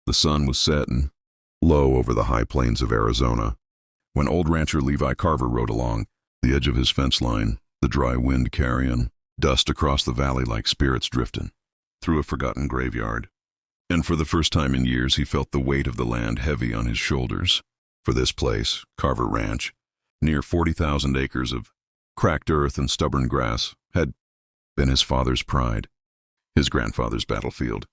The sun was setting, low over the high plains of Arizona, when old rancher Levi Carver rode along, the edge of his fence line, the dry wind carrying dust across the valley like spirits drifting through a forgotten graveyard. And for the first time in years, he felt the weight of the land heavy on his shoulders. For this place, Carver Ranch, near 40,000 acres of cracked earth and stubborn grass, had been his father's pride, his grandfather's battlefield,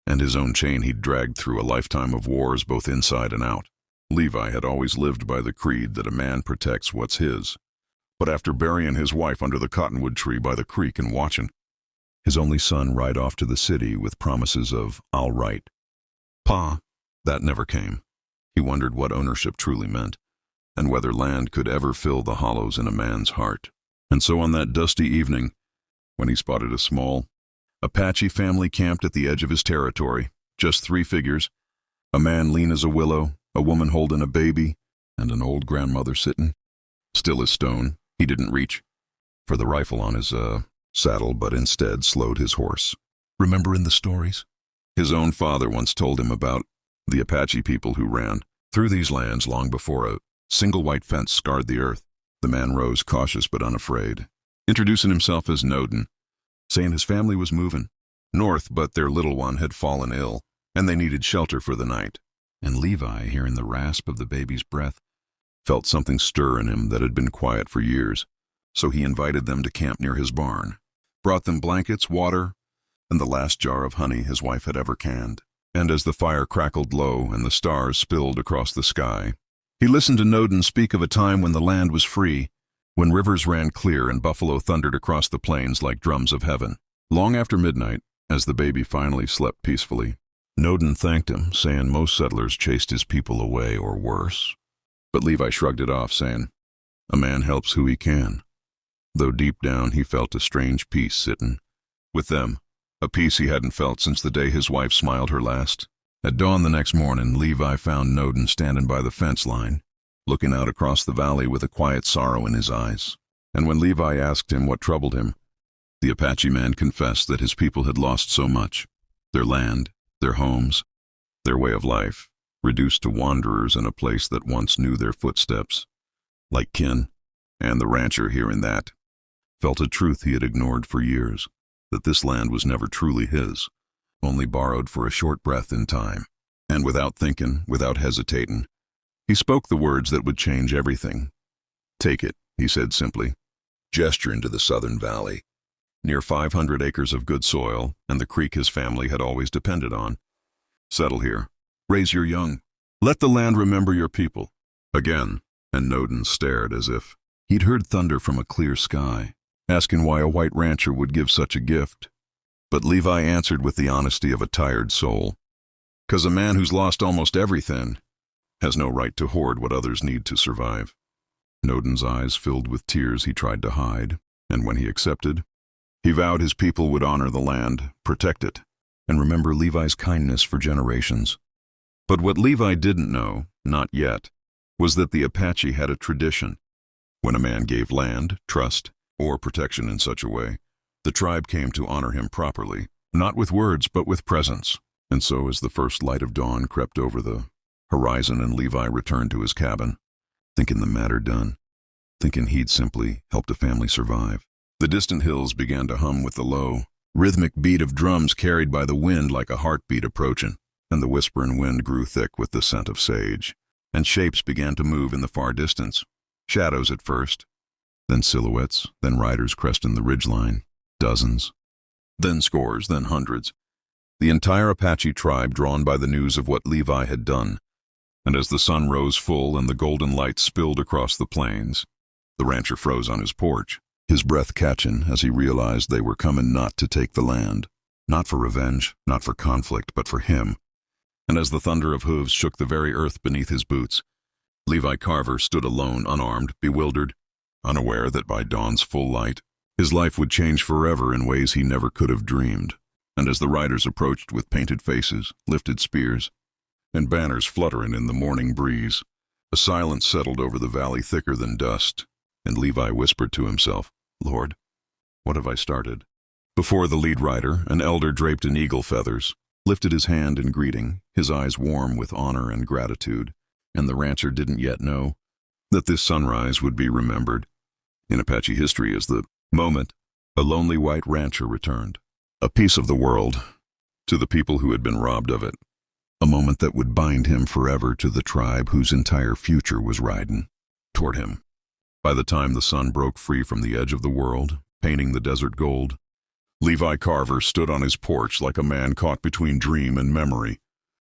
and his own chain he'd dragged through a lifetime of wars both inside and out. Levi had always lived by the creed that a man protects what's his. But after burying his wife under the cottonwood tree by the creek and watching his only son ride off to the city with promises of, "I'll right," Pa, that never came. He wondered what ownership truly meant, and whether land could ever fill the hollows in a man's heart. And so on that dusty evening, when he spotted a small Apache family camped at the edge of his territory, just 3 figures, a man lean as a willow, a woman holding a baby, and an old grandmother sitting still as stone, he didn't reach for the rifle on his saddle, but instead slowed his horse. Remember in the stories? His own father once told him about the Apache people who ran through these lands long before a single white fence scarred the earth. The man rose, cautious but unafraid, introducing himself as Noden, saying his family was moving north, but their little one had fallen ill, and they needed shelter for the night. And Levi, hearing the rasp of the baby's breath, felt something stir in him that had been quiet for years. So he invited them to camp near his barn, brought them blankets, water, and the last jar of honey his wife had ever canned. And as the fire crackled low and the stars spilled across the sky, he listened to Noden speak of a time when the land was free, when rivers ran clear and buffalo thundered across the plains like drums of heaven. Long after midnight, as the baby finally slept peacefully, Noden thanked him, saying most settlers chased his people away or worse. But Levi shrugged it off, saying, "A man helps who he can," though deep down he felt a strange peace sitting with them, a peace he hadn't felt since the day his wife smiled her last. At dawn the next morning, Levi found Noden standing by the fence line, looking out across the valley with a quiet sorrow in his eyes. And when Levi asked him what troubled him, the Apache man confessed that his people had lost so much: their land, their homes, their way of life, reduced to wanderers in a place that once knew their footsteps, like kin. And the rancher, hearing that, felt a truth he had ignored for years, that this land was never truly his, only borrowed for a short breath in time. And without thinking, without hesitating, he spoke the words that would change everything. "Take it," he said simply, gesturing to the southern valley, near 500 acres of good soil and the creek his family had always depended on. "Settle here. Raise your young. Let the land remember your people." Again, and Noden stared as if he'd heard thunder from a clear sky, asking why a white rancher would give such a gift. But Levi answered with the honesty of a tired soul, "'Cause a man who's lost almost everything has no right to hoard what others need to survive." Noden's eyes filled with tears he tried to hide, and when he accepted, he vowed his people would honor the land, protect it, and remember Levi's kindness for generations. But what Levi didn't know, not yet, was that the Apache had a tradition. When a man gave land, trust, or protection in such a way, the tribe came to honor him properly, not with words but with presence. And so as the first light of dawn crept over the horizon and Levi returned to his cabin, thinking the matter done, thinking he'd simply helped a family survive, the distant hills began to hum with the low, rhythmic beat of drums carried by the wind like a heartbeat approaching, and the whispering wind grew thick with the scent of sage, and shapes began to move in the far distance, shadows at first, then silhouettes, then riders cresting the ridgeline, dozens, then scores, then hundreds, the entire Apache tribe drawn by the news of what Levi had done. And as the sun rose full and the golden light spilled across the plains, the rancher froze on his porch, his breath catching as he realized they were coming not to take the land, not for revenge, not for conflict, but for him. And as the thunder of hooves shook the very earth beneath his boots, Levi Carver stood alone, unarmed, bewildered, unaware that by dawn's full light, his life would change forever in ways he never could have dreamed. And as the riders approached with painted faces, lifted spears, and banners fluttering in the morning breeze, a silence settled over the valley thicker than dust, and Levi whispered to himself, "Lord, what have I started?" Before the lead rider, an elder draped in eagle feathers, lifted his hand in greeting, his eyes warm with honor and gratitude, and the rancher didn't yet know that this sunrise would be remembered in Apache history as the moment a lonely white rancher returned, a piece of the world, to the people who had been robbed of it, a moment that would bind him forever to the tribe whose entire future was riding toward him. By the time the sun broke free from the edge of the world, painting the desert gold, Levi Carver stood on his porch like a man caught between dream and memory,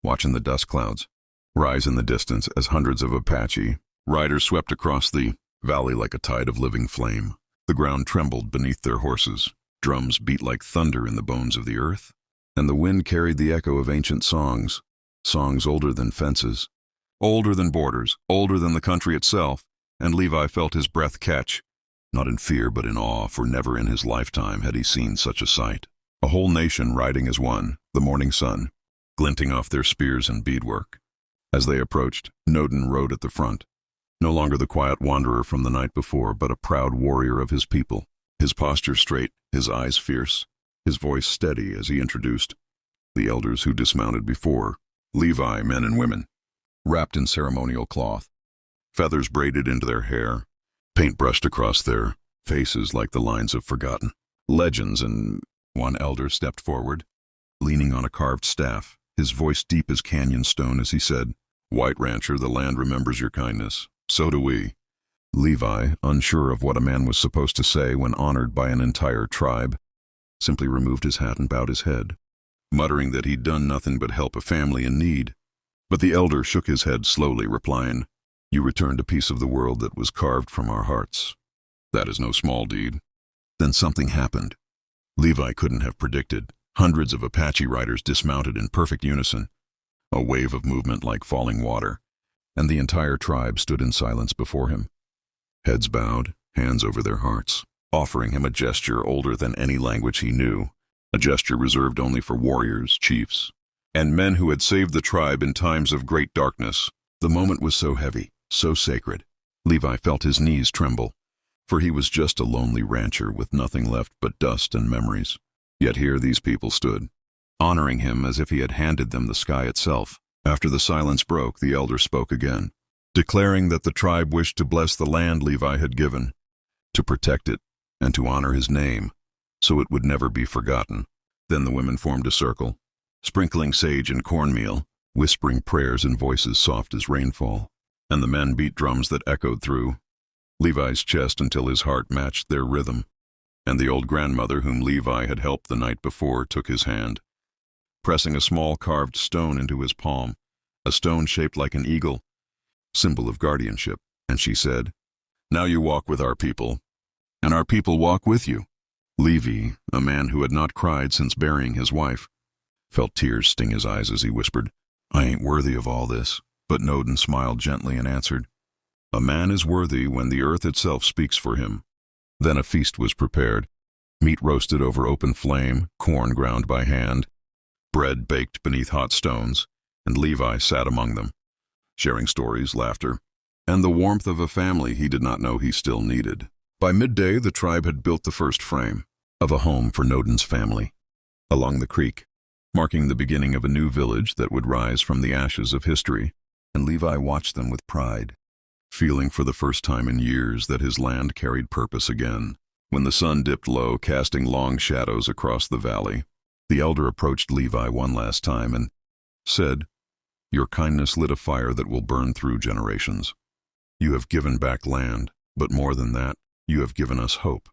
watching the dust clouds rise in the distance as hundreds of Apache riders swept across the valley like a tide of living flame. The ground trembled beneath their horses, drums beat like thunder in the bones of the earth, and the wind carried the echo of ancient songs, songs older than fences, older than borders, older than the country itself, and Levi felt his breath catch, not in fear but in awe, for never in his lifetime had he seen such a sight. A whole nation riding as one, the morning sun, glinting off their spears and beadwork. As they approached, Noden rode at the front, no longer the quiet wanderer from the night before, but a proud warrior of his people, his posture straight, his eyes fierce, his voice steady as he introduced the elders who dismounted before, Levi, men and women, wrapped in ceremonial cloth, feathers braided into their hair, paint brushed across their faces like the lines of forgotten legends, and one elder stepped forward, leaning on a carved staff, his voice deep as canyon stone as he said, "White Rancher, the land remembers your kindness. So do we." Levi, unsure of what a man was supposed to say when honored by an entire tribe, simply removed his hat and bowed his head, muttering that he'd done nothing but help a family in need. But the elder shook his head slowly, replying, "You returned a piece of the world that was carved from our hearts. That is no small deed." Then something happened. Levi couldn't have predicted. Hundreds of Apache riders dismounted in perfect unison, a wave of movement like falling water, and the entire tribe stood in silence before him, heads bowed, hands over their hearts, offering him a gesture older than any language he knew, a gesture reserved only for warriors, chiefs, and men who had saved the tribe in times of great darkness. The moment was so heavy, so sacred, Levi felt his knees tremble, for he was just a lonely rancher with nothing left but dust and memories. Yet here these people stood, honoring him as if he had handed them the sky itself. After the silence broke, the elder spoke again, declaring that the tribe wished to bless the land Levi had given, to protect it, and to honor his name, so it would never be forgotten. Then the women formed a circle, sprinkling sage and cornmeal, whispering prayers in voices soft as rainfall, and the men beat drums that echoed through Levi's chest until his heart matched their rhythm. And the old grandmother whom Levi had helped the night before took his hand, pressing a small carved stone into his palm, a stone shaped like an eagle, symbol of guardianship, and she said, "Now you walk with our people, and our people walk with you." Levi, a man who had not cried since burying his wife, felt tears sting his eyes as he whispered, "I ain't worthy of all this." But Noden smiled gently and answered, "A man is worthy when the earth itself speaks for him." Then a feast was prepared, meat roasted over open flame, corn ground by hand, bread baked beneath hot stones, and Levi sat among them, sharing stories, laughter, and the warmth of a family he did not know he still needed. By midday, the tribe had built the first frame of a home for Noden's family along the creek, marking the beginning of a new village that would rise from the ashes of history, and Levi watched them with pride, feeling for the first time in years that his land carried purpose again. When the sun dipped low, casting long shadows across the valley, the elder approached Levi one last time and said, "Your kindness lit a fire that will burn through generations. You have given back land, but more than that, you have given us hope."